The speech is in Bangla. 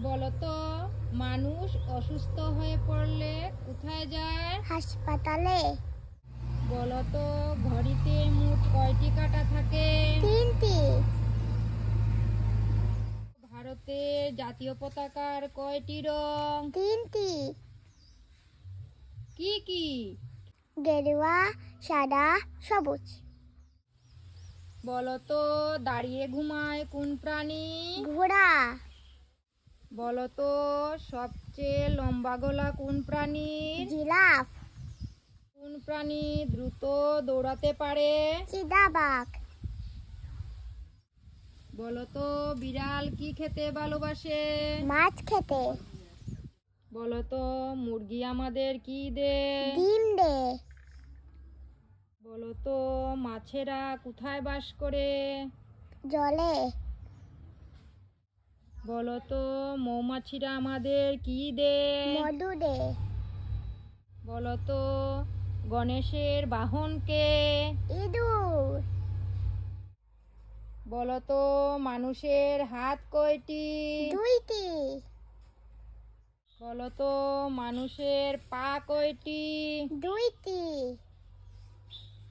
বলতো মানুষ অসুস্থ হয়ে পড়লে কোথায় যায়? হাসপাতালে। বলতো ঘড়িতে মোট কয়টি কাঁটা থাকে? 3টি। ভারতের জাতীয় পতাকার কয়টি রং? 3টি। কি কি? গেরুয়া, সাদা, সবুজ। বলতো দাঁড়িয়ে ঘুমায় কোন প্রাণী? ঘোড়া। বলতো সবচেয়ে লম্বা গলা কোন প্রাণীর? জিরাফ। কোন প্রাণী দ্রুত দৌড়াতে পারে? চিতাবাঘ। বলতো বিড়াল কি খেতে ভালোবাসে? মাছ খেতে। বলতো মুরগি আমাদের কি দেয়? ডিম দে। বলতো মাছেরা কোথায় বাস করে? জলে। বলতো মৌমাছিরা আমাদের কি দেয়? মধু দে। বলতো গণেশের বাহন কে? ইঁদুর। বলতো মানুষের হাত কয়টি? 2টি। বলতো মানুষের পা কয়টি? 2টি।